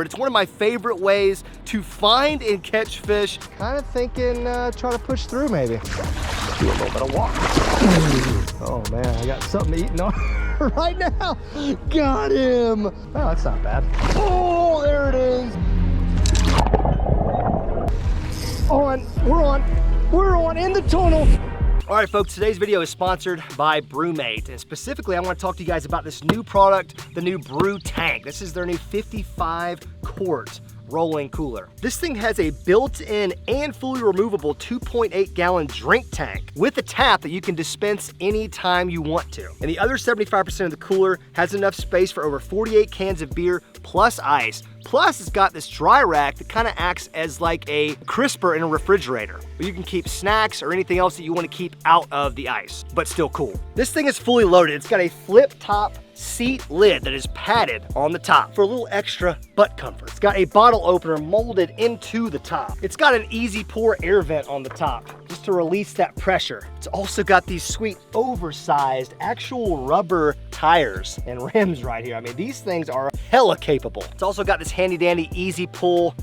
It's one of my favorite ways to find and catch fish. Kind of thinking try to push through maybe. Do a little bit of walk. Oh man, I got something eating on right now. Got him. Oh, that's not bad. Oh, there it is. We're on in the tunnel. All right, folks, today's video is sponsored by Brewmate, and specifically, I want to talk to you guys about this new product, the new Brew Tank. This is their new 55-quart rolling cooler. This thing has a built-in and fully removable 2.8-gallon drink tank with a tap that you can dispense anytime you want to. And the other 75% of the cooler has enough space for over 48 cans of beer plus ice. Plus, it's got this dry rack that kind of acts as like a crisper in a refrigerator, where you can keep snacks or anything else that you want to keep out of the ice, but still cool. This thing is fully loaded. It's got a flip top seat lid that is padded on the top for a little extra butt comfort. It's got a bottle opener molded into the top. It's got an easy pour air vent on the top just to release that pressure. It's also got these sweet oversized actual rubber tires and rims right here. I mean, these things are hella capable. It's also got this handy dandy easy pull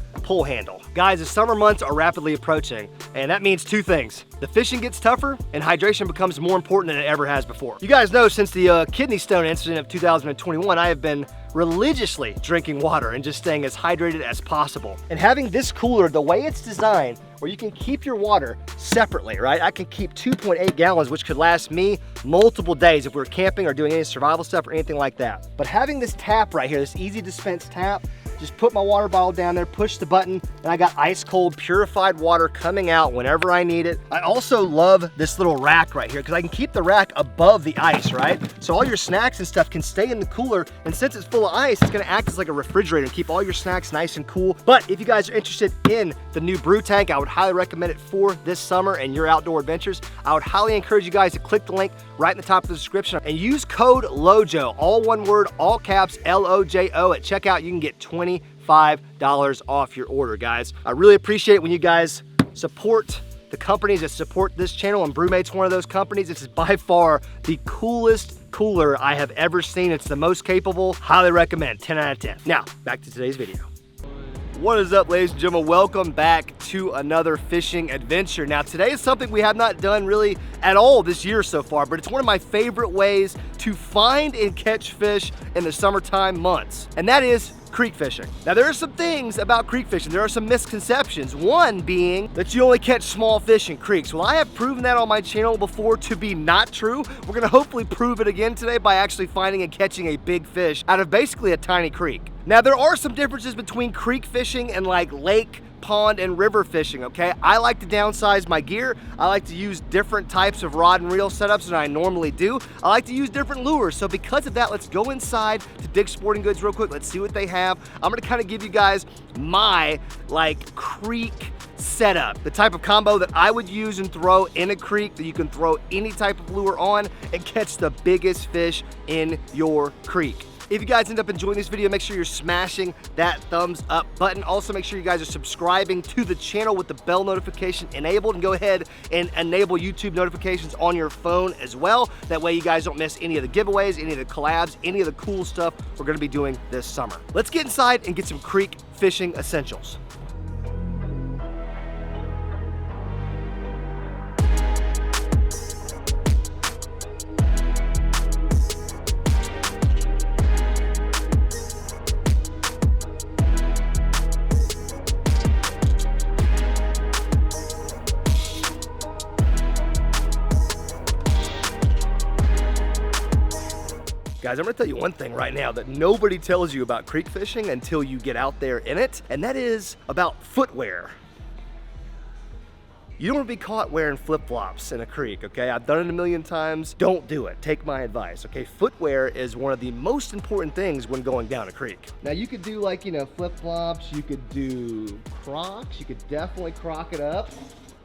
handle. Guys, the summer months are rapidly approaching, and that means two things. The fishing gets tougher and hydration becomes more important than it ever has before. You guys know since the kidney stone incident of 2021, I have been religiously drinking water and just staying as hydrated as possible. And having this cooler, the way it's designed, where you can keep your water separately, right? I can keep 2.8 gallons, which could last me multiple days if we were camping or doing any survival stuff or anything like that. But having this tap right here, this easy dispense tap, just put my water bottle down there, push the button, and I got ice cold purified water coming out whenever I need it. I also love this little rack right here because I can keep the rack above the ice, right? So all your snacks and stuff can stay in the cooler, and since it's full of ice, it's gonna act as like a refrigerator and keep all your snacks nice and cool. But if you guys are interested in the new Brew Tank, I would highly recommend it for this summer and your outdoor adventures. I would highly encourage you guys to click the link right in the top of the description and use code LOJO, all one word, all caps, LOJO at checkout. You can get $25 off your order, guys. I really appreciate it when you guys support the companies that support this channel, and Brewmate's one of those companies. This is by far the coolest cooler I have ever seen. It's the most capable. Highly recommend, 10 out of 10. Now, back to today's video. What is up, ladies and gentlemen? Welcome back to another fishing adventure. Now, today is something we have not done really at all this year so far, but it's one of my favorite ways to find and catch fish in the summertime months, and that is creek fishing. Now, there are some things about creek fishing. There are some misconceptions. One being that you only catch small fish in creeks. Well, I have proven that on my channel before to be not true. We're gonna hopefully prove it again today by actually finding and catching a big fish out of basically a tiny creek. Now, there are some differences between creek fishing and like lake, pond, and river fishing, okay? I like to downsize my gear. I like to use different types of rod and reel setups than I normally do. I like to use different lures. So because of that, let's go inside to Dick's Sporting Goods real quick. Let's see what they have. I'm gonna kind of give you guys my like creek setup, the type of combo that I would use and throw in a creek that you can throw any type of lure on and catch the biggest fish in your creek. If you guys end up enjoying this video, make sure you're smashing that thumbs up button. Also, make sure you guys are subscribing to the channel with the bell notification enabled, and go ahead and enable YouTube notifications on your phone as well. That way you guys don't miss any of the giveaways, any of the collabs, any of the cool stuff we're gonna be doing this summer. Let's get inside and get some creek fishing essentials. Guys, I'm gonna tell you one thing right now that nobody tells you about creek fishing until you get out there in it, and that is about footwear. You don't want to be caught wearing flip-flops in a creek, okay? I've done it a million times. Don't do it. Take my advice, okay? Footwear is one of the most important things when going down a creek. Now, you could do like, you know, flip-flops, you could do Crocs, you could definitely croc it up,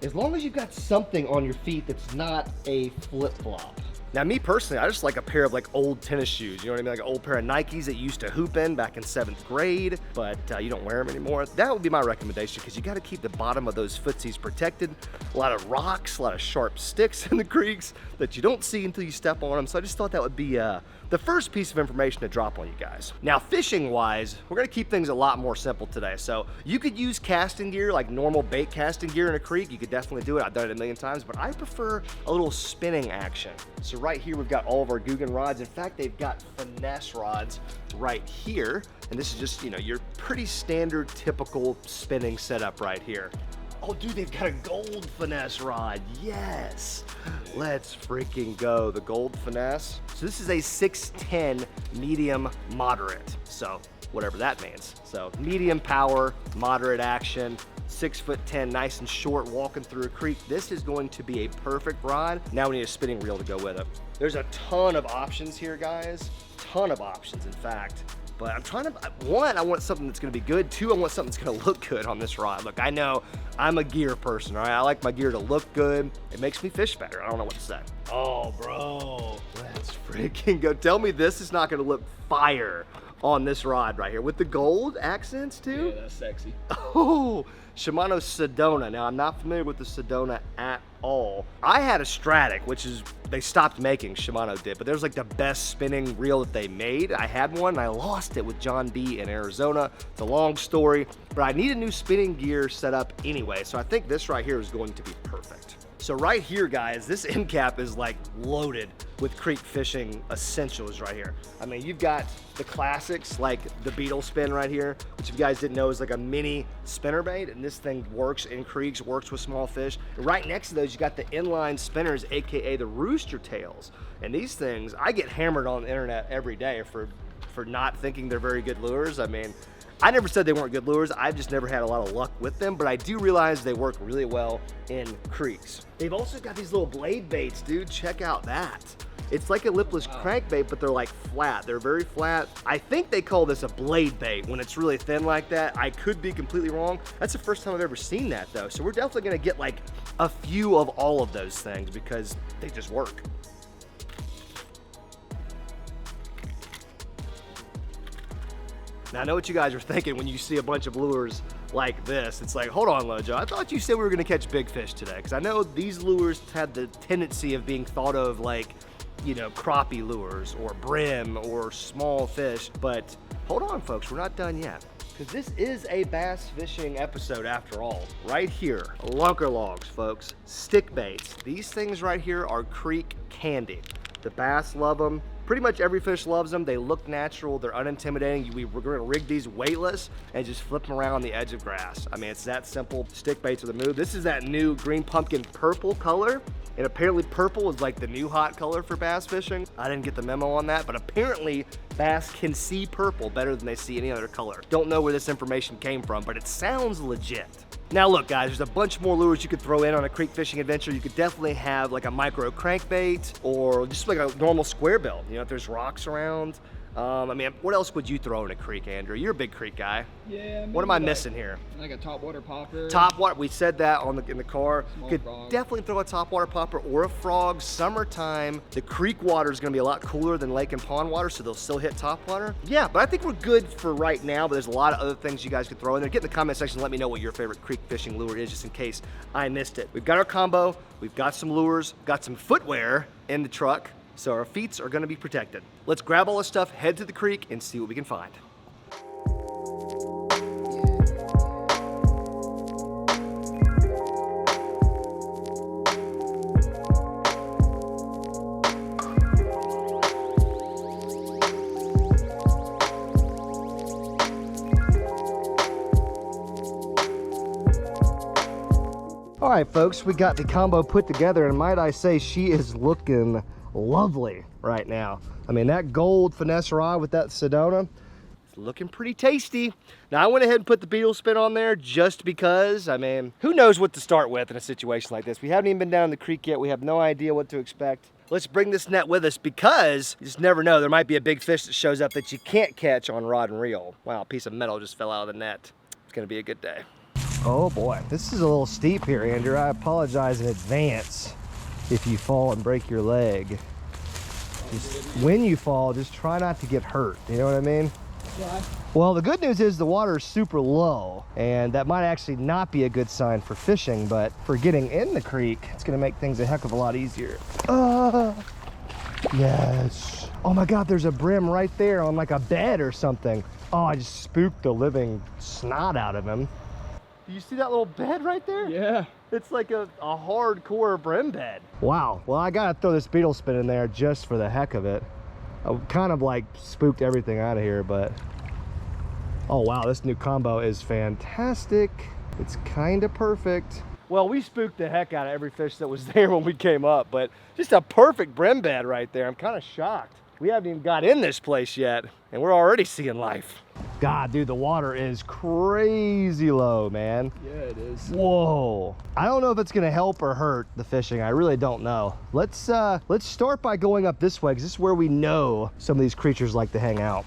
as long as you've got something on your feet that's not a flip-flop. Now, me personally, I just like a pair of like old tennis shoes. You know what I mean? Like an old pair of Nikes that you used to hoop in back in 7th grade, but you don't wear them anymore. That would be my recommendation because you got to keep the bottom of those footsies protected. A lot of rocks, a lot of sharp sticks in the creeks that you don't see until you step on them. So I just thought that would be the first piece of information to drop on you guys. Now, fishing wise, we're gonna keep things a lot more simple today. So you could use casting gear, like normal bait casting gear in a creek. You could definitely do it. I've done it a million times, but I prefer a little spinning action. So right here, we've got all of our Guggen rods. In fact, they've got finesse rods right here. And this is just, you know, your pretty standard, typical spinning setup right here. Oh, dude, they've got a gold finesse rod. Yes. Let's freaking go. The gold finesse. So this is a 610 medium moderate. So whatever that means. So medium power, moderate action, 6'10", nice and short, walking through a creek. This is going to be a perfect rod. Now we need a spinning reel to go with it. There's a ton of options here, guys. Ton of options, in fact. But I'm trying to, one, I want something that's gonna be good. Two, I want something that's gonna look good on this rod. Look, I know I'm a gear person, all right? I like my gear to look good. It makes me fish better. I don't know what to say. Oh, bro, let's freaking go. Tell me this is not gonna look fire on this rod right here with the gold accents too. Yeah, that's sexy. Oh, Shimano Sedona. Now, I'm not familiar with the Sedona at all. I had a Stratic, which is, they stopped making, Shimano did, but there's like the best spinning reel that they made. I had one and I lost it with John B in Arizona. It's a long story, but I need a new spinning gear set up anyway, so I think this right here is going to be perfect. So right here, guys, this end cap is like loaded with creek fishing essentials right here. I mean, you've got the classics like the Beetle Spin right here, which if you guys didn't know is like a mini spinnerbait, and this thing works in creeks, works with small fish. Right next to those, you got the Inline Spinners, AKA the Rooster Tails. And these things, I get hammered on the internet every day for not thinking they're very good lures. I mean, I never said they weren't good lures. I've just never had a lot of luck with them, but I do realize they work really well in creeks. They've also got these little blade baits, dude. Check out that. It's like a lipless crankbait, but they're like flat. They're very flat. I think they call this a blade bait when it's really thin like that. I could be completely wrong. That's the first time I've ever seen that though. So we're definitely gonna get like a few of all of those things because they just work. Now, I know what you guys are thinking when you see a bunch of lures like this. It's like, hold on, LOJO. I thought you said we were gonna catch big fish today. Because I know these lures had the tendency of being thought of like, you know, crappie lures or brim or small fish. But hold on, folks, we're not done yet. Because this is a bass fishing episode after all. Right here, lunker logs, folks, stick baits. These things right here are creek candy. The bass love them. Pretty much every fish loves them. They look natural, they're unintimidating. We're gonna rig these weightless and just flip them around on the edge of grass. I mean, it's that simple. Stick baits are the move. This is that new green pumpkin purple color. And apparently purple is like the new hot color for bass fishing. I didn't get the memo on that, but apparently bass can see purple better than they see any other color. Don't know where this information came from, but it sounds legit. Now look, guys, there's a bunch more lures you could throw in on a creek fishing adventure. You could definitely have like a micro crankbait or just like a normal square bill, you know, if there's rocks around. I mean, what else would you throw in a creek, Andrew? You're a big creek guy. Yeah. What am I missing here? Like a topwater popper. Topwater, we said that in the car. Small Could frog. definitely throw a topwater popper or a frog. Summertime, the creek water is gonna be a lot cooler than lake and pond water, so they'll still hit topwater. Yeah, but I think we're good for right now, but there's a lot of other things you guys could throw in there. Get in the comment section and let me know what your favorite creek fishing lure is, just in case I missed it. We've got our combo, we've got some lures, got some footwear in the truck, so our feet are gonna be protected. Let's grab all this stuff, head to the creek, and see what we can find. All right, folks, we got the combo put together, and might I say, she is looking lovely right now. I mean, that gold finesse rod with that Sedona, it's looking pretty tasty. Now, I went ahead and put the Beetle Spin on there just because, I mean, who knows what to start with in a situation like this. We haven't even been down in the creek yet. We have no idea what to expect. Let's bring this net with us because you just never know. There might be a big fish that shows up that you can't catch on rod and reel. Wow, a piece of metal just fell out of the net. It's gonna be a good day. Oh boy, this is a little steep here, Andrew. I apologize in advance if you fall and break your leg. Just when you fall, just try not to get hurt. You know what I mean? Yeah. Well, the good news is the water is super low, and that might actually not be a good sign for fishing, but for getting in the creek, it's gonna make things a heck of a lot easier. Yes. Oh my God, there's a brim right there on like a bed or something. Oh, I just spooked the living snot out of him. Do you see that little bed right there? Yeah. It's like a hardcore brim bed. Wow. Well, I gotta throw this beetle spin in there just for the heck of it. I kind of like spooked everything out of here, but oh wow, this new combo is fantastic. It's kind of perfect. Well, we spooked the heck out of every fish that was there when we came up, but just a perfect brim bed right there. I'm kind of shocked. We haven't even got in this place yet, and we're already seeing life. God, dude, the water is crazy low, man. Yeah, it is. Whoa. I don't know if it's gonna help or hurt the fishing. I really don't know. Let's start by going up this way, because this is where we know some of these creatures like to hang out.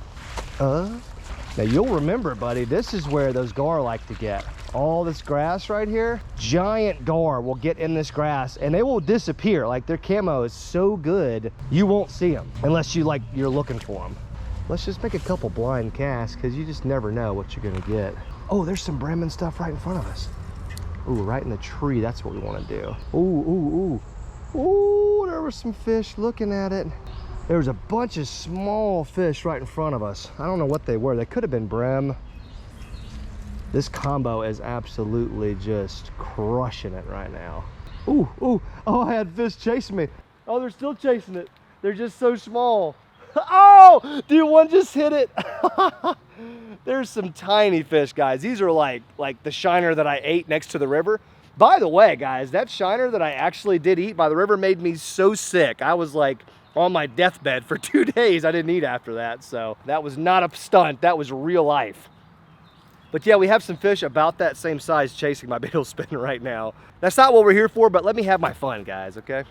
Now you'll remember, buddy, this is where those gar like to get. All this grass right here, giant gar will get in this grass and they will disappear. Like their camo is so good, you won't see them unless you're looking for them. Let's just make a couple blind casts, because you just never know what you're gonna get. Oh, there's some brim and stuff right in front of us. Ooh, right in the tree, that's what we wanna do. Ooh, ooh, ooh. Ooh, there was some fish looking at it. There was a bunch of small fish right in front of us. I don't know what they were. They could have been brim. This combo is absolutely just crushing it right now. Ooh, ooh. Oh, I had fish chasing me. Oh, they're still chasing it. They're just so small. Oh, dude, one just hit it. There's some tiny fish, guys. These are like the shiner that I ate next to the river. By the way, guys, that shiner that I actually did eat by the river made me so sick. I was like on my deathbed for 2 days. I didn't eat after that, so that was not a stunt. That was real life. But yeah, we have some fish about that same size chasing my beetle spin right now. That's not what we're here for, but let me have my fun, guys, okay?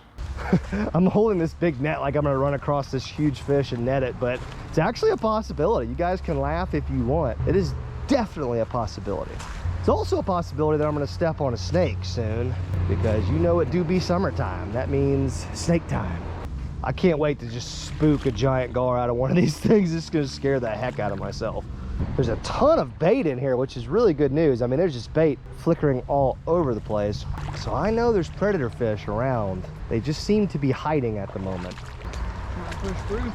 I'm holding this big net like I'm gonna run across this huge fish and net it, but it's actually a possibility. You guys can laugh if you want. It is definitely a possibility. It's also a possibility that I'm gonna step on a snake soon, because you know it do be summertime. That means snake time. I can't wait to just spook a giant gar out of one of these things. It's gonna scare the heck out of myself. There's a ton of bait in here, which is really good news. I mean, there's just bait flickering all over the place. So I know there's predator fish around. They just seem to be hiding at the moment. Can I push through?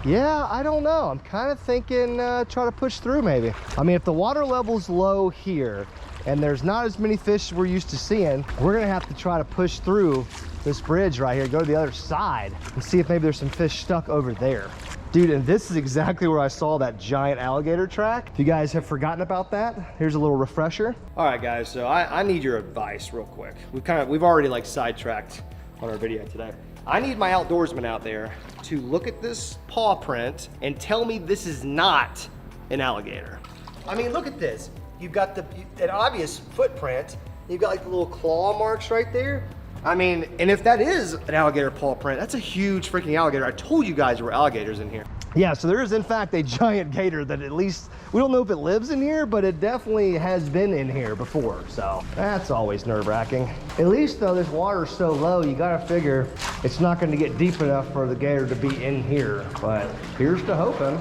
Yeah, I don't know. I'm kind of thinking try to push through maybe. I mean, if the water level's low here and there's not as many fish as we're used to seeing, we're gonna have to try to push through this bridge right here, go to the other side and see if maybe there's some fish stuck over there. Dude, and this is exactly where I saw that giant alligator track. If you guys have forgotten about that, here's a little refresher. All right, guys, so I need your advice real quick. We've already like sidetracked on our video today. I need my outdoorsman out there to look at this paw print and tell me this is not an alligator. I mean, look at this. You've got an obvious footprint. You've got like the little claw marks right there. I mean, and if that is an alligator paw print, that's a huge freaking alligator. I told you guys there were alligators in here. Yeah, so there is in fact a giant gator that at least, we don't know if it lives in here, but it definitely has been in here before. So that's always nerve-wracking. At least though, this water's so low, you gotta figure it's not gonna get deep enough for the gator to be in here, but here's to hoping.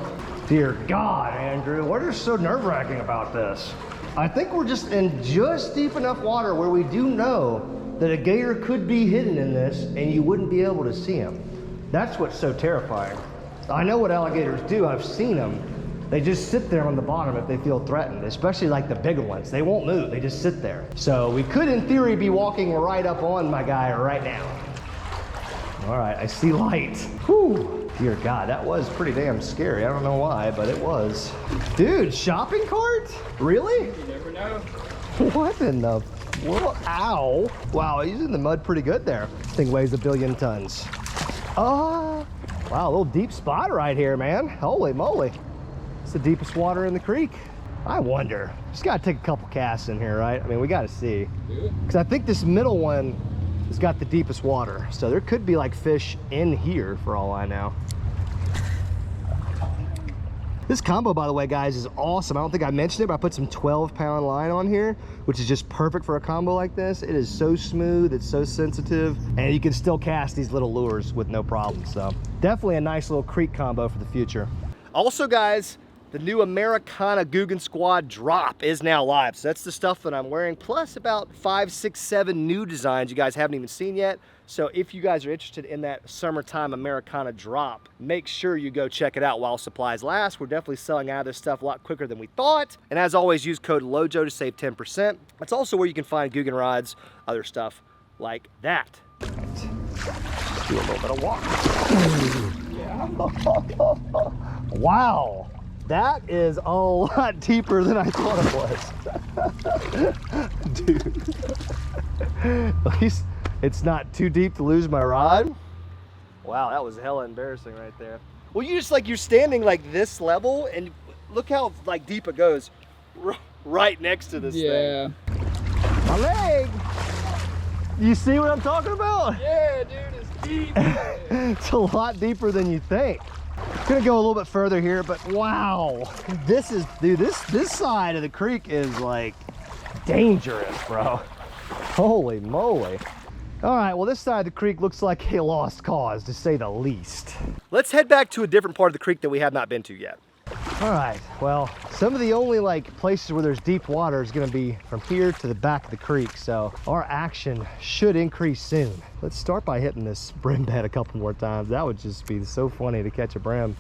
Dear God, Andrew, what is so nerve-wracking about this? I think we're just in just deep enough water where we do know that a gator could be hidden in this and you wouldn't be able to see him. That's what's so terrifying. I know what alligators do, I've seen them. They just sit there on the bottom if they feel threatened, especially like the bigger ones. They won't move, they just sit there. So we could in theory be walking right up on my guy right now. All right, I see light. Whew, dear God, that was pretty damn scary. I don't know why, but it was. Dude, shopping cart? Really? You never know. What in the world? Ow. Wow, he's in the mud pretty good there. This thing weighs 1 billion tons. Oh, wow, a little deep spot right here, man. Holy moly. It's the deepest water in the creek. I wonder. Just gotta take a couple casts in here, right? I mean, we gotta see. Because I think this middle one has got the deepest water. So there could be like fish in here for all I know. This combo, by the way, guys, is awesome. I don't think I mentioned it, but I put some 12-pound line on here, which is just perfect for a combo like this. It is so smooth, it's so sensitive, and you can still cast these little lures with no problem. So definitely a nice little creek combo for the future. Also, guys, the new Americana Guggen Squad drop is now live. So that's the stuff that I'm wearing, plus about 5, 6, 7 new designs you guys haven't even seen yet. So if you guys are interested in that summertime Americana drop, make sure you go check it out while supplies last. We're definitely selling out of this stuff a lot quicker than we thought. And as always, use code LOJO to save 10%. That's also where you can find Guggen rods, other stuff like that. Let's do a little bit of walk. Wow. That is a lot deeper than I thought it was. Dude. At least it's not too deep to lose my rod. Wow, that was hella embarrassing right there. Well, you just like, you're standing like this level and look how like deep it goes right next to this thing. My leg. You see what I'm talking about? Yeah, dude, it's deep. It's a lot deeper than you think. Gonna go a little bit further here, but wow, this is, dude, this side of the creek is like dangerous, bro. Holy moly. All right, well, this side of the creek looks like a lost cause, to say the least. Let's head back to a different part of the creek that we have not been to yet. All right, well, some of the only like places where there's deep water is gonna be from here to the back of the creek, so our action should increase soon. Let's start by hitting this brim bed a couple more times. That would just be so funny to catch a brim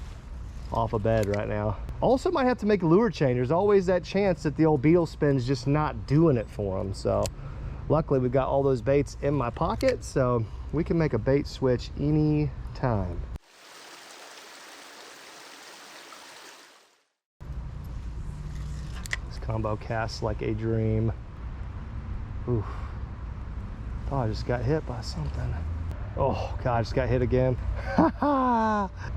off a bed right now. Also might have to make a lure change. There's always that chance that the old beetle spin's just not doing it for them, so luckily we've got all those baits in my pocket, so we can make a bait switch any time. Combo casts like a dream. Oof. Thought I just got hit by something. Oh God, I just got hit again.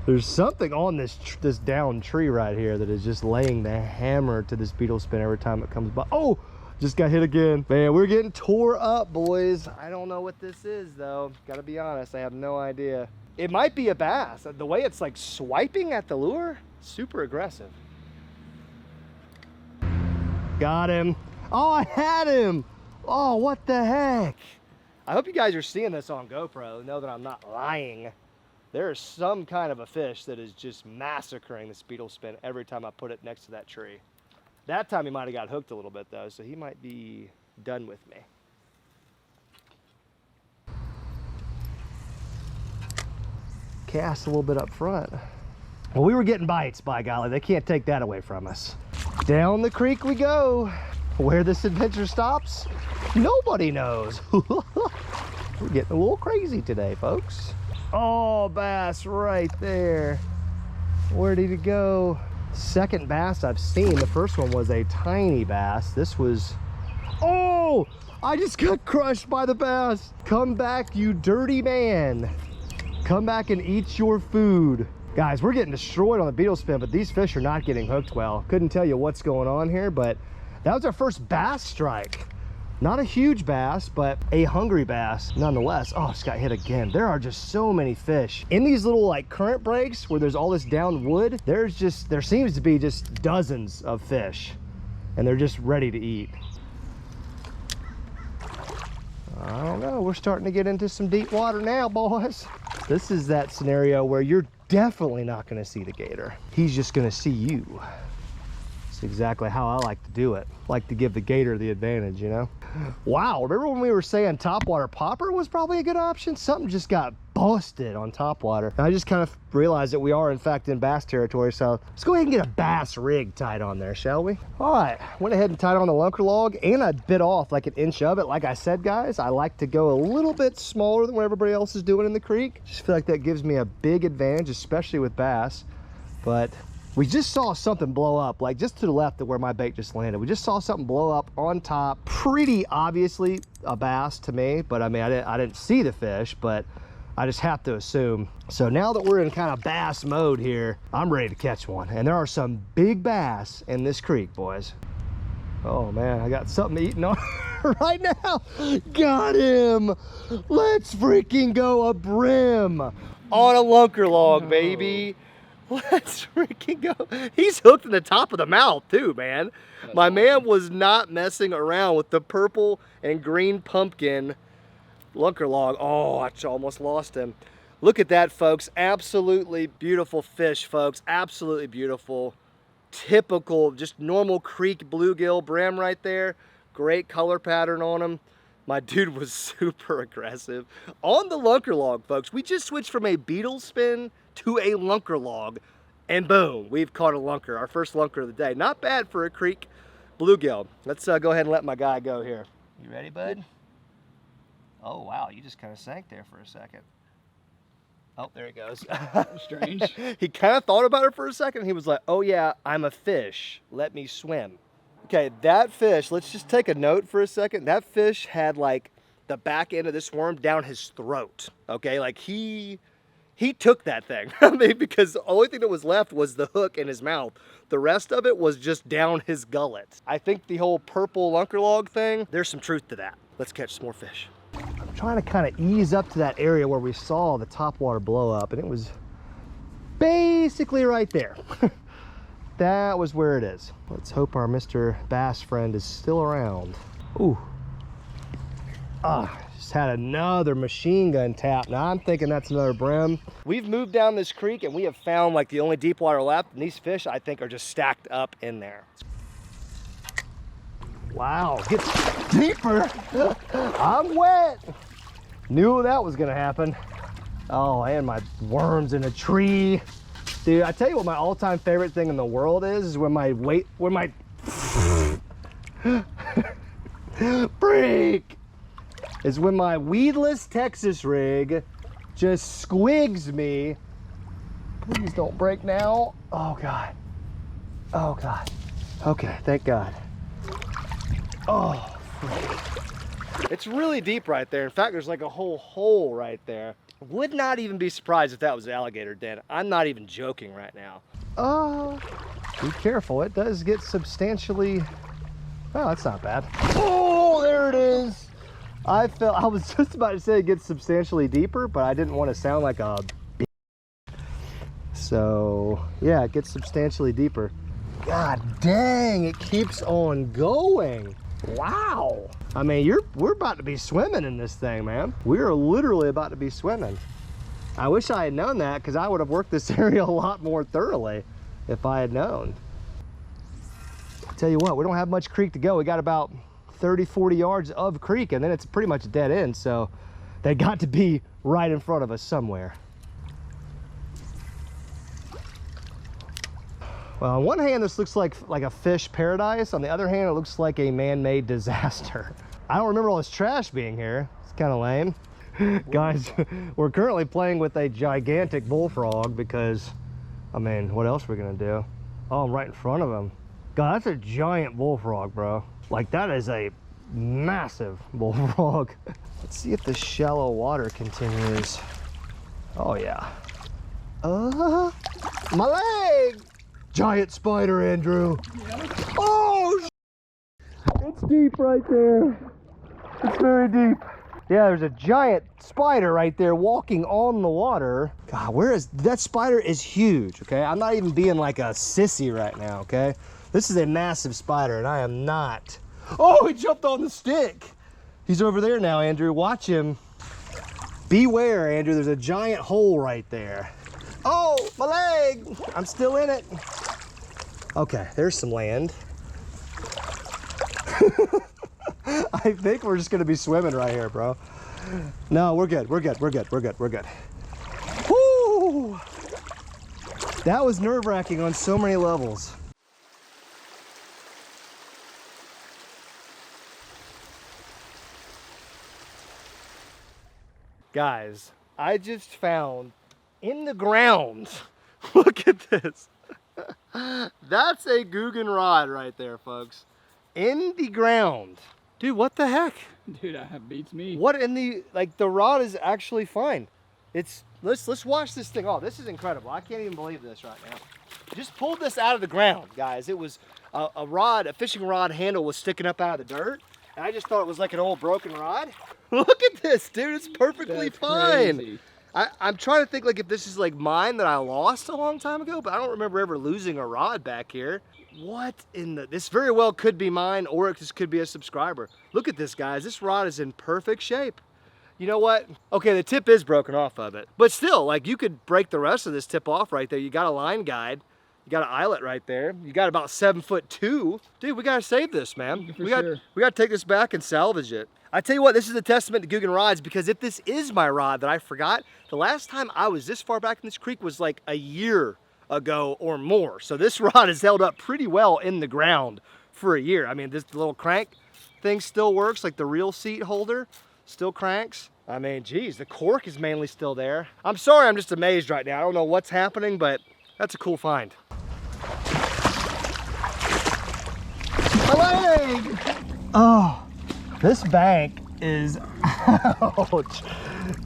There's something on this down tree right here that is just laying the hammer to this beetle spin every time it comes by. Oh, just got hit again. Man, we're getting tore up, boys. I don't know what this is though. Gotta be honest, I have no idea. It might be a bass. The way it's like swiping at the lure, super aggressive. Got him. Oh, I had him. Oh, what the heck? I hope you guys are seeing this on GoPro. Know that I'm not lying. There is some kind of a fish that is just massacring this beetle spin every time I put it next to that tree. That time he might have got hooked a little bit though, so he might be done with me. Cast a little bit up front. Well, we were getting bites, by golly. They can't take that away from us. Down the creek we go. Where this adventure stops, nobody knows. We're getting a little crazy today, folks. Oh, bass right there. Where did he go? Second bass I've seen. The first one was a tiny bass. This was, oh, I just got crushed by the bass. Come back, you dirty man. Come back and eat your food. Guys, we're getting destroyed on the beetle spin, but these fish are not getting hooked well. Couldn't tell you what's going on here, but that was our first bass strike. Not a huge bass, but a hungry bass nonetheless. Oh, just got hit again. There are just so many fish. In these little like current breaks where there's all this down wood, there seems to be just dozens of fish, and they're just ready to eat. I don't know, we're starting to get into some deep water now, boys. This is that scenario where you're definitely not gonna see the gator. He's just gonna see you. It's exactly how I like to do it. Like to give the gator the advantage, you know? Wow, remember when we were saying topwater popper was probably a good option? Something just got busted on topwater. I just kind of realized that we are in fact in bass territory, so let's go ahead and get a bass rig tied on there, shall we? All right, went ahead and tied on the lunker log, and I bit off like an inch of it. Like I said, guys, I like to go a little bit smaller than what everybody else is doing in the creek. Just feel like that gives me a big advantage, especially with bass. But we just saw something blow up, like just to the left of where my bait just landed. We just saw something blow up on top. Pretty obviously a bass to me, but I mean, I didn't see the fish, but I just have to assume. So now that we're in kind of bass mode here, I'm ready to catch one. And there are some big bass in this creek, boys. Oh man, I got something eating on right now. Got him. Let's freaking go, a brim on a lunker log, baby. Let's freaking go. He's hooked in the top of the mouth too, man. My man was not messing around with the purple and green pumpkin lunker log. Oh, I almost lost him. Look at that, folks. Absolutely beautiful fish, folks. Absolutely beautiful. Typical, just normal creek bluegill brim right there. Great color pattern on him. My dude was super aggressive. On the lunker log, folks, we just switched from a beetle spin to a lunker log, and boom, we've caught a lunker, our first lunker of the day. Not bad for a creek bluegill. Let's go ahead and let my guy go here. You ready, bud? Oh, wow, you just kind of sank there for a second. Oh, there he goes. Strange. He kind of thought about it for a second. He was like, oh yeah, I'm a fish. Let me swim. Okay, that fish, let's just take a note for a second. That fish had like the back end of this worm down his throat. Okay, like he took that thing. I mean, because the only thing that was left was the hook in his mouth. The rest of it was just down his gullet. I think the whole purple lunker log thing, there's some truth to that. Let's catch some more fish. I'm trying to kind of ease up to that area where we saw the topwater blow up, and it was basically right there. That was where it is. Let's hope our Mr. Bass friend is still around. Ooh. Just had another machine gun tap. Now I'm thinking that's another brim. We've moved down this creek and we have found like the only deep water left, and these fish I think are just stacked up in there. Wow, gets deeper. I'm wet. Knew that was gonna happen. Oh, and my worm's in a tree. Dude, I tell you what my all-time favorite thing in the world is when my freak is when my weedless Texas rig just squigs me. Please don't break now. Oh God. Oh God. Okay, thank God. Oh, freak. It's really deep right there. In fact, there's like a whole hole right there. Would not even be surprised if that was alligator den. I'm not even joking right now. Oh, be careful. It does get substantially, oh, that's not bad. Oh, there it is. I was just about to say it gets substantially deeper, but I didn't want to sound like a bitch. So yeah, it gets substantially deeper. God dang, it keeps on going. Wow. I mean, we're about to be swimming in this thing, man. We are literally about to be swimming. I wish I had known that, because I would have worked this area a lot more thoroughly if I had known. I'll tell you what, we don't have much creek to go. We got about 30, 40 yards of creek, and then it's pretty much a dead end, so they got to be right in front of us somewhere. Well, on one hand, this looks like a fish paradise. On the other hand, it looks like a man-made disaster. I don't remember all this trash being here. It's kind of lame. Guys, we're currently playing with a gigantic bullfrog because, I mean, what else are we gonna do? Oh, I'm right in front of him. God, that's a giant bullfrog, bro. Like, that is a massive bullfrog. Let's see if the shallow water continues. Oh, yeah. My leg! Giant spider, Andrew. Yeah. Oh, it's deep right there. It's very deep. Yeah, there's a giant spider right there walking on the water. God, that spider is huge, okay? I'm not even being like a sissy right now, okay? This is a massive spider, and I am not. Oh, he jumped on the stick. He's over there now, Andrew. Watch him. Beware, Andrew. There's a giant hole right there. Oh, my leg. I'm still in it. Okay, there's some land. I think we're just gonna be swimming right here, bro. No, we're good. We're good. We're good. We're good. We're good. Woo! That was nerve-wracking on so many levels. Guys, I just found in the ground. Look at this. That's a Guggen rod right there, folks. In the ground. Dude, what the heck? Dude, that beats me. What in the, like, the rod is actually fine. Let's wash this thing off. This is incredible. I can't even believe this right now. Just pulled this out of the ground, guys. It was a fishing rod handle was sticking up out of the dirt. And I just thought it was like an old broken rod. Look at this, dude. It's perfectly fine. Crazy. I'm trying to think like if this is like mine that I lost a long time ago, but I don't remember ever losing a rod back here. What in the, this very well could be mine, or it just could be a subscriber. Look at this, guys. This rod is in perfect shape. You know what? Okay, the tip is broken off of it, but still, like, you could break the rest of this tip off right there. You got a line guide, you got an eyelet right there. You got about 7'2". Dude, we gotta save this, man. We gotta take this back and salvage it. I tell you what, this is a testament to Guggen rods, because if this is my rod that I forgot, the last time I was this far back in this creek was like a year ago or more. So this rod has held up pretty well in the ground for a year. I mean, this little crank thing still works, like the reel seat holder still cranks. I mean, geez, the cork is mainly still there. I'm sorry, I'm just amazed right now. I don't know what's happening, but that's a cool find. My leg! Oh, this bank is, ouch,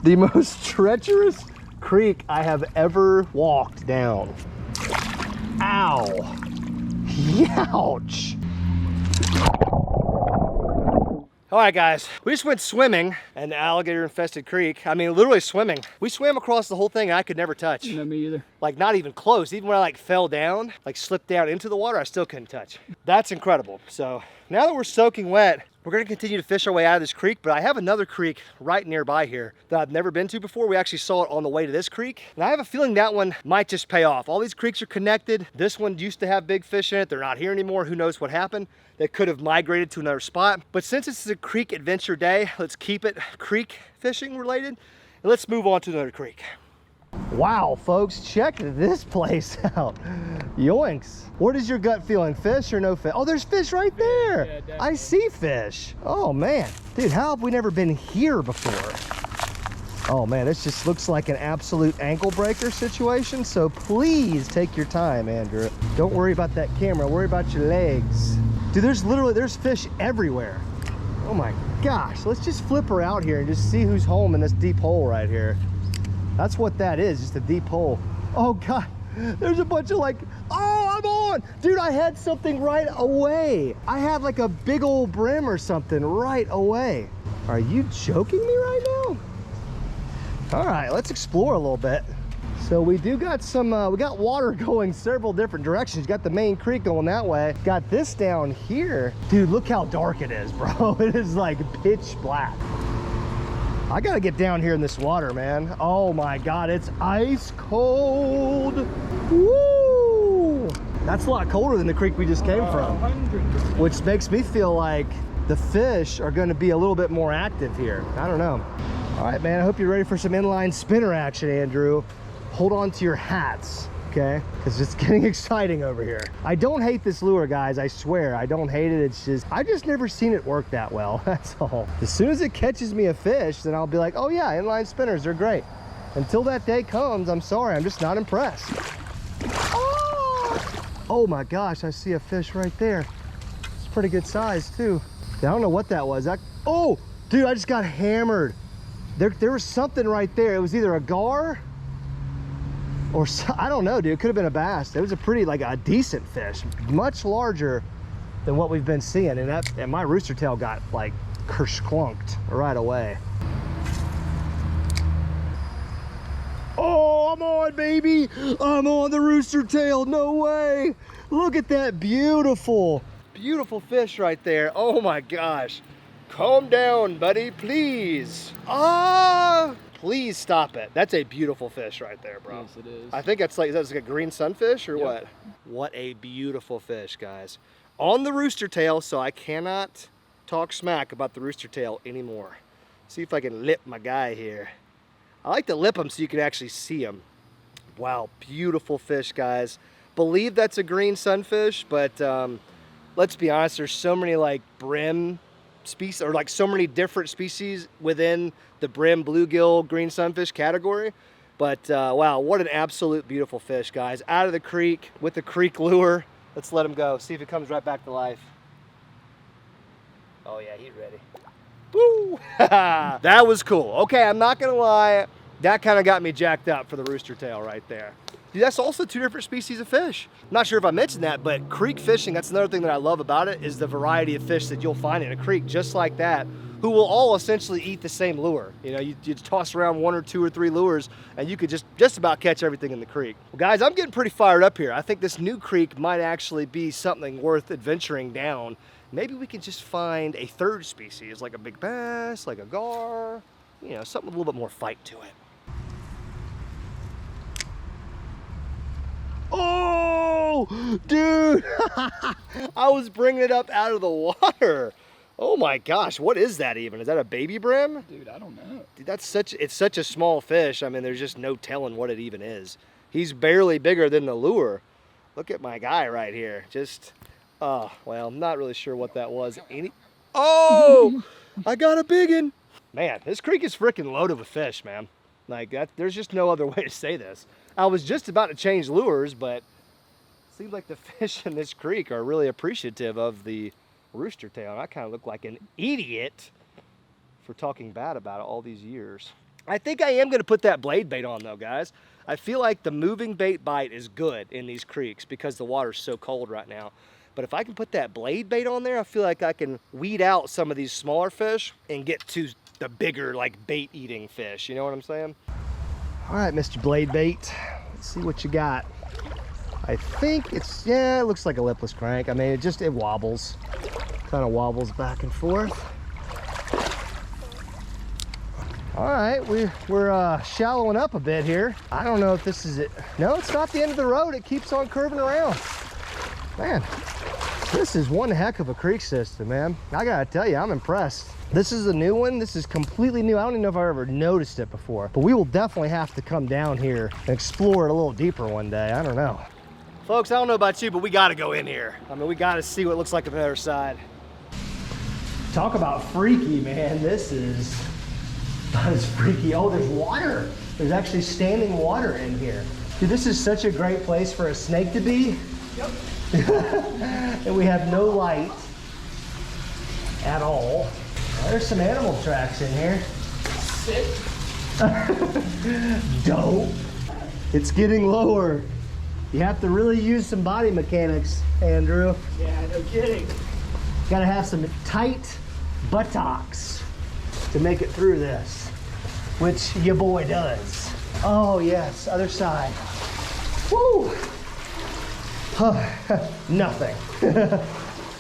the most treacherous creek I have ever walked down. Ow. Ouch. All right, guys, we just went swimming in the alligator-infested creek. I mean, literally swimming. We swam across the whole thing and I could never touch. No, me either. Like, not even close. Even when I like fell down, like slipped down into the water, I still couldn't touch. That's incredible. So now that we're soaking wet, we're gonna continue to fish our way out of this creek, but I have another creek right nearby here that I've never been to before. We actually saw it on the way to this creek, and I have a feeling that one might just pay off. All these creeks are connected. This one used to have big fish in it. They're not here anymore. Who knows what happened? They could have migrated to another spot. But since this is a creek adventure day, let's keep it creek fishing related, and let's move on to another creek. Wow, folks, check this place out. Yoinks. What is your gut feeling? Fish or no fish? Oh, there's fish right there. Yeah, I see fish. Oh, man. Dude, how have we never been here before? Oh, man, this just looks like an absolute ankle breaker situation. So please take your time, Andrew. Don't worry about that camera. Worry about your legs. Dude, there's fish everywhere. Oh, my gosh. Let's just flip her out here and just see who's home in this deep hole right here. That's what that is, just a deep hole. Oh God, there's a bunch of like, oh, I'm on. Dude, I had something right away. I had like a big old brim or something right away. Are you joking me right now? All right, let's explore a little bit. So we do got some, we got water going several different directions. Got the main creek going that way. Got this down here. Dude, look how dark it is, bro. It is like pitch black. I gotta get down here in this water, man. Oh my God, it's ice cold. Woo! That's a lot colder than the creek we just came from, which makes me feel like the fish are gonna be a little bit more active here. I don't know. All right, man, I hope you're ready for some inline spinner action, Andrew. Hold on to your hats, okay? Because it's getting exciting over here. I don't hate this lure, guys, I swear. I don't hate it, it's just, I've just never seen it work that well, that's all. As soon as it catches me a fish, then I'll be like, oh yeah, inline spinners, they're great. Until that day comes, I'm sorry, I'm just not impressed. Oh my gosh, I see a fish right there. It's pretty good size too. I don't know what that was. Oh, dude, I just got hammered. There was something right there. It was either a gar or I don't know, dude. It could have been a bass. It was a pretty, like a decent fish, much larger than what we've been seeing. And my rooster tail got like kersklunked right away. Oh, I'm on, baby. I'm on the rooster tail. No way. Look at that beautiful, beautiful fish right there. Oh my gosh. Calm down, buddy, please. Please stop it. That's a beautiful fish right there, bro. Yes, it is. I think that's like a green sunfish or what? What a beautiful fish, guys. On the rooster tail, so I cannot talk smack about the rooster tail anymore. See if I can lip my guy here. I like to lip him so you can actually see him. Wow, beautiful fish, guys. Believe that's a green sunfish, but let's be honest, there's so many like brim species, or like so many different species within the brim bluegill green sunfish category. But wow, what an absolute beautiful fish, guys. Out of the creek with the creek lure. Let's let him go, see if it comes right back to life. Oh yeah, he's ready. Woo! That was cool. Okay, I'm not gonna lie, that kind of got me jacked up for the rooster tail right there. Dude, that's also 2 different species of fish. I'm not sure if I mentioned that, but creek fishing, that's another thing that I love about it, is the variety of fish that you'll find in a creek just like that, who will all essentially eat the same lure. You know, you toss around 1 or 2 or 3 lures and you could just about catch everything in the creek. Well, guys, I'm getting pretty fired up here. I think this new creek might actually be something worth adventuring down. Maybe we can just find a 3rd species, like a big bass, like a gar, you know, something with a little bit more fight to it. Oh, dude, I was bringing it up out of the water. Oh my gosh, what is that even? Is that a baby brim? Dude, I don't know. Dude, it's such a small fish. I mean, there's just no telling what it even is. He's barely bigger than the lure. Look at my guy right here. Just, well, I'm not really sure what that was. Oh, I got a big one. Man, this creek is freaking loaded with fish, man. Like that, there's just no other way to say this. I was just about to change lures, but it seems like the fish in this creek are really appreciative of the rooster tail. And I kind of look like an idiot for talking bad about it all these years. I think I am going to put that blade bait on though, guys. I feel like the moving bait bite is good in these creeks because the water's so cold right now. But if I can put that blade bait on there, I feel like I can weed out some of these smaller fish and get to the bigger, like, bait eating fish. You know what I'm saying? All right, Mr. Blade Bait, let's see what you got. I think it's, yeah, it looks like a lipless crank. I mean, it wobbles, kind of wobbles back and forth. All right, we're shallowing up a bit here. I don't know if this is it. No, it's not the end of the road. It keeps on curving around. Man, this is one heck of a creek system, man. I gotta tell you, I'm impressed. This is a new one. This is completely new. I don't even know if I ever noticed it before, but we will definitely have to come down here and explore it a little deeper one day. I don't know. Folks, I don't know about you, but we gotta go in here. I mean, we gotta see what it looks like on the other side. Talk about freaky, man. This is freaky. Oh, there's water. There's actually standing water in here. Dude, this is such a great place for a snake to be. Yep. And we have no light at all. There's some animal tracks in here. Sick. Dope. It's getting lower. You have to really use some body mechanics, Andrew. Yeah, no kidding. Gotta have some tight buttocks to make it through this, which your boy does. Oh yes, other side. Woo! Nothing.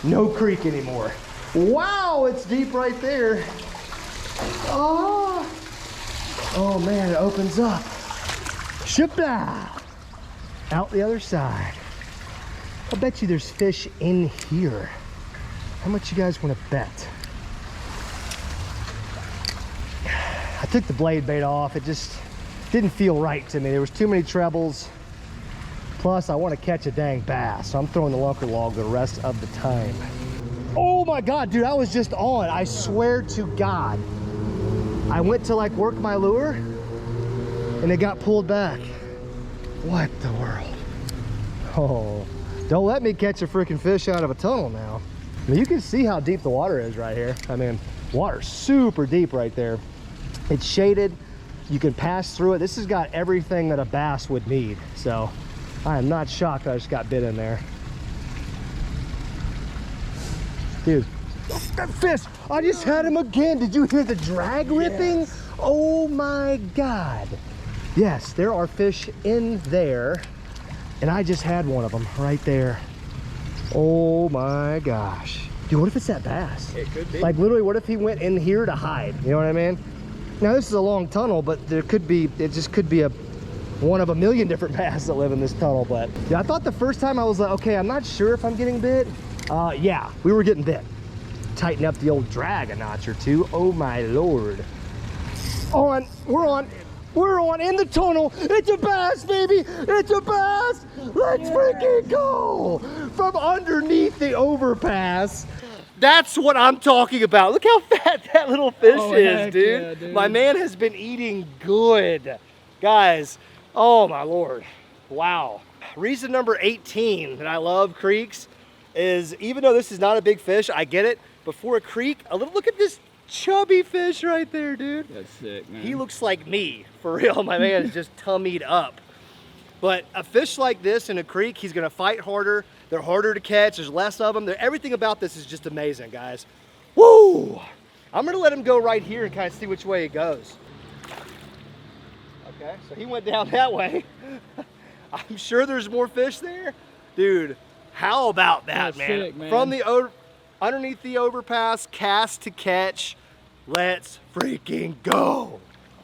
No creek anymore. Wow, it's deep right there. Oh, oh man, it opens up. Shipla! Out the other side. I'll bet you there's fish in here. How much you guys want to bet? I took the blade bait off. It just didn't feel right to me. There was too many trebles. Plus, I want to catch a dang bass, so I'm throwing the lunker log the rest of the time. Oh my God, dude, I was just on. I swear to God. I went to like work my lure and it got pulled back. What the world? Oh, don't let me catch a freaking fish out of a tunnel now. I mean, you can see how deep the water is right here. I mean, water's super deep right there. It's shaded. You can pass through it. This has got everything that a bass would need. So I am not shocked I just got bit in there. Dude, that fish, I just had him again. Did you hear the drag ripping? Yes. Oh my God. Yes, there are fish in there. And I just had one of them right there. Oh my gosh. Dude, what if it's that bass? It could be. Like literally, what if he went in here to hide? You know what I mean? Now this is a long tunnel, but there could be, it just could be one of a million different bass that live in this tunnel. But yeah, I thought the first time I was like, okay, I'm not sure if I'm getting bit. Yeah, we were getting bit. Tighten up the old drag a notch or two. Oh my Lord. On, we're on in the tunnel. It's a bass, baby. It's a bass. Let's freaking go from underneath the overpass. That's what I'm talking about. Look how fat that little fish is, dude. Yeah, dude. My man has been eating good. Guys, oh my Lord. Wow. Reason number 18 that I love creeks is, even though this is not a big fish, I get it, but for a creek, look at this chubby fish right there, dude. That's sick, man. He looks like me, for real. My man is just tummied up. But a fish like this in a creek, he's gonna fight harder. They're harder to catch, there's less of them. Everything about this is just amazing, guys. Woo! I'm gonna let him go right here and kind of see which way it goes. Okay, so he went down that way. I'm sure there's more fish there. Dude, how about that, man? Sick, man? From the underneath the overpass, cast to catch. Let's freaking go.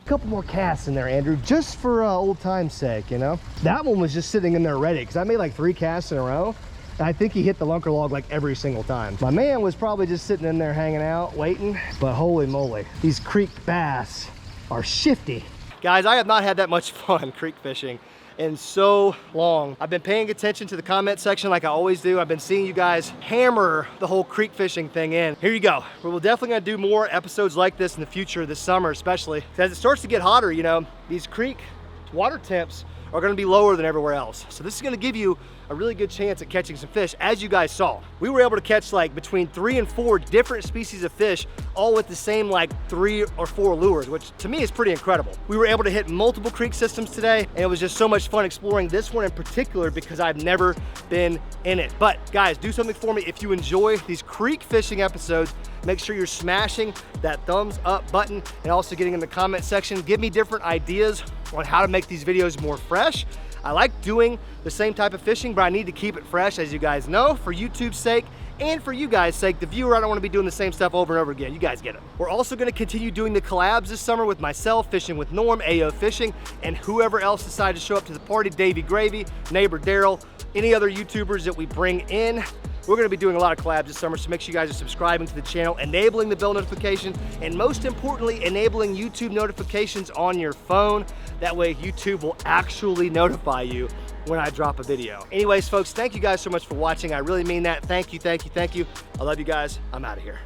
A couple more casts in there, Andrew, just for old time's sake, you know? That one was just sitting in there ready because I made like 3 casts in a row. And I think he hit the lunker log like every single time. My man was probably just sitting in there hanging out, waiting, but holy moly, these creek bass are shifty. Guys, I have not had that much fun creek fishing in so long. I've been paying attention to the comment section like I always do. I've been seeing you guys hammer the whole creek fishing thing in. Here you go. We're definitely gonna do more episodes like this in the future, this summer especially. As it starts to get hotter, you know, these creek water temps are gonna be lower than everywhere else. So this is gonna give you a really good chance at catching some fish, as you guys saw. We were able to catch like between 3 and 4 different species of fish, all with the same like 3 or 4 lures, which to me is pretty incredible. We were able to hit multiple creek systems today, and it was just so much fun exploring this one in particular because I've never been in it. But guys, do something for me. If you enjoy these creek fishing episodes, make sure you're smashing that thumbs up button and also getting in the comment section. Give me different ideas on how to make these videos more fresh. I like doing the same type of fishing, but I need to keep it fresh, as you guys know, for YouTube's sake and for you guys' sake. The viewer, I don't want to be doing the same stuff over and over again. You guys get it. We're also going to continue doing the collabs this summer with myself, Fishing with Norm, AO Fishing, and whoever else decided to show up to the party, Davey Gravy, Neighbor Daryl, any other YouTubers that we bring in. We're gonna be doing a lot of collabs this summer, so make sure you guys are subscribing to the channel, enabling the bell notification, and most importantly, enabling YouTube notifications on your phone. That way YouTube will actually notify you when I drop a video. Anyways, folks, thank you guys so much for watching. I really mean that. Thank you, thank you, thank you. I love you guys. I'm out of here.